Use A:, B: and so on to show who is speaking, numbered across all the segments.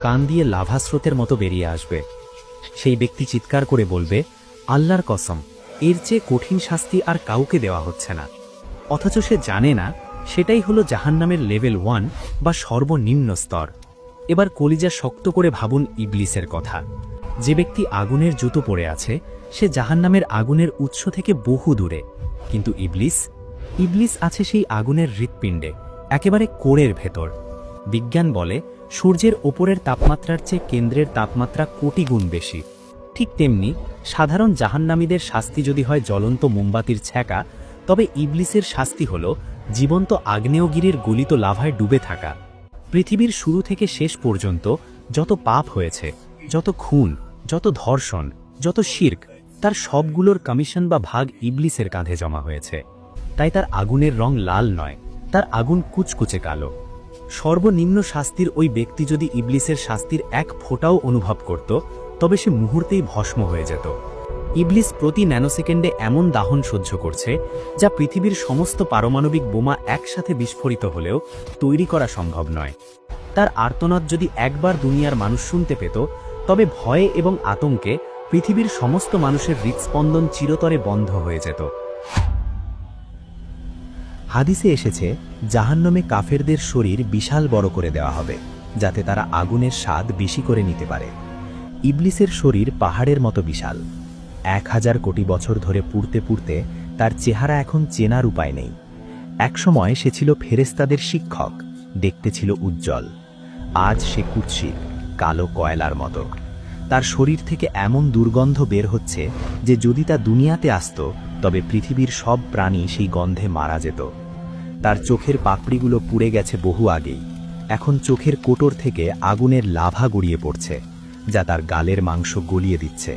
A: কান দিয়ে লাভা স্রোতের মতো বেরিয়ে আসবে। সেই ব্যক্তি চিৎকার করে বলবে, আল্লাহর কসম, এর চেয়ে কঠিন শাস্তি আর কাউকে দেওয়া হচ্ছে না। অথচ সে জানে না সেটাই হলো জাহান্নামের লেভেল 1 বা সর্বনিম্ন স্তর। এবার কলিজা শক্ত করে ভাবুন ইবলিসের কথা। যে ব্যক্তি আগুনের জুতো পরে আছে সে জাহান্নামের আগুনের উৎস থেকে বহু দূরে, কিন্তু ইবলিস আছে সেই আগুনের হৃৎপিণ্ডে, একেবারে কোরের ভেতর। বিজ্ঞান বলে সূর্যের ওপরের তাপমাত্রার চেয়ে কেন্দ্রের তাপমাত্রা কোটি গুণ বেশি। ঠিক তেমনি সাধারণ জাহান্নামীদের শাস্তি যদি হয় জ্বলন্ত মোমবাতির ছ্যাঁকা, তবে ইবলিসের শাস্তি হল জীবন্ত আগ্নেয়গিরির গলিত লাভায় ডুবে থাকা। পৃথিবীর শুরু থেকে শেষ পর্যন্ত যত পাপ হয়েছে, যত খুন, যত ধর্ষণ, যত শিরক, তার সবগুলোর কমিশন বা ভাগ ইবলিসের কাঁধে জমা হয়েছে। তাই তার আগুনের রং লাল নয়, তার আগুন কুচকুচে কালো। সর্বনিম্ন শাস্তির ওই ব্যক্তি যদি ইবলিসের শাস্তির এক ফোঁটাও অনুভব করত, তবে সে মুহূর্তেই ভস্ম হয়ে যেত। ইবলিস প্রতি ন্যানোসেকেন্ডে এমন দাহন সহ্য করছে যা পৃথিবীর সমস্ত পারমাণবিক বোমা একসাথে বিস্ফোরিত হলেও তৈরি করা সম্ভব নয়। তার আর্তনাদ যদি একবার দুনিয়ার মানুষ শুনতে পেত, তবে ভয়ে এবং আতঙ্কে পৃথিবীর সমস্ত মানুষের হৃৎস্পন্দন চিরতরে বন্ধ হয়ে যেত। হাদিসে এসেছে, জাহান্নামে কাফেরদের শরীর বিশাল বড় করে দেওয়া হবে, যাতে তারা আগুনের স্বাদ বেশি করে নিতে পারে। ইবলিসের শরীর পাহাড়ের মতো বিশাল। 1000 কোটি বছর ধরে পুড়তে পুড়তে তার চেহারা এখন চেনার উপায় নেই। একসময় সে ছিল ফেরেশতাদের শিক্ষক, দেখতে ছিল উজ্জ্বল। আজ সে কুৎসিত, কালো কয়লার মতো। তার শরীর থেকে এমন দুর্গন্ধ বের হচ্ছে যে যদি তা দুনিয়াতে আসত, তবে পৃথিবীর সব প্রাণী সেই গন্ধে মারা যেত। তার চোখের পাপড়িগুলো পুড়ে গেছে বহু আগেই। এখন চোখের কোটর থেকে আগুনের লাভা গড়িয়ে পড়ছে, যা তার গালের মাংস গলিয়ে দিচ্ছে।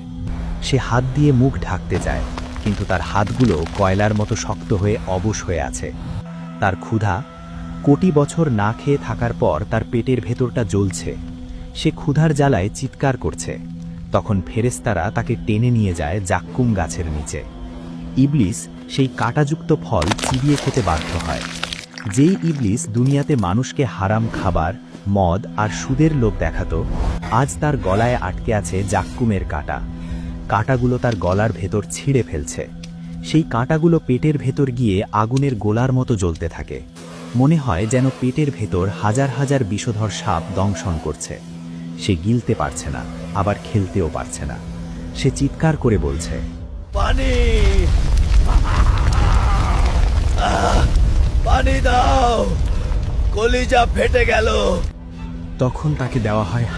A: সে হাত দিয়ে মুখ ঢাকতে চায়, কিন্তু তার হাতগুলো কয়লার মতো শক্ত হয়ে অবশ হয়ে আছে। তার ক্ষুধা, কোটি বছর না খেয়ে থাকার পর তার পেটের ভেতরটা জ্বলছে। সে ক্ষুধার জ্বালায় চিৎকার করছে। তখন ফেরেশতারা তাকে টেনে নিয়ে যায় জাক্কুম গাছের নিচে। ইবলিস সেই কাঁটাযুক্ত ফল চিবিয়ে খেতে বাধ্য হয়। যেই ইবলিস দুনিয়াতে মানুষকে হারাম খাবার, মদ আর সুদের লোভ দেখাতো, আজ তার গলায় আটকে আছে জাক্কুমের কাঁটা। কাঁটাগুলো তার গলার ভেতর ছিঁড়ে ফেলছে। সেই কাঁটাগুলো পেটের ভেতর গিয়ে আগুনের গোলার মতো জ্বলতে থাকে। মনে হয় যেন পেটের ভেতর হাজার হাজার বিষধর সাপ দংশন করছে। সে গিলতে পারছে না, আবার খেলতেও পারছে না। সে চিৎকার করে বলছে,
B: পানি, পানি দাও, কলিজা ফেটে গেল।
A: তখন তাকে দেওয়া হয়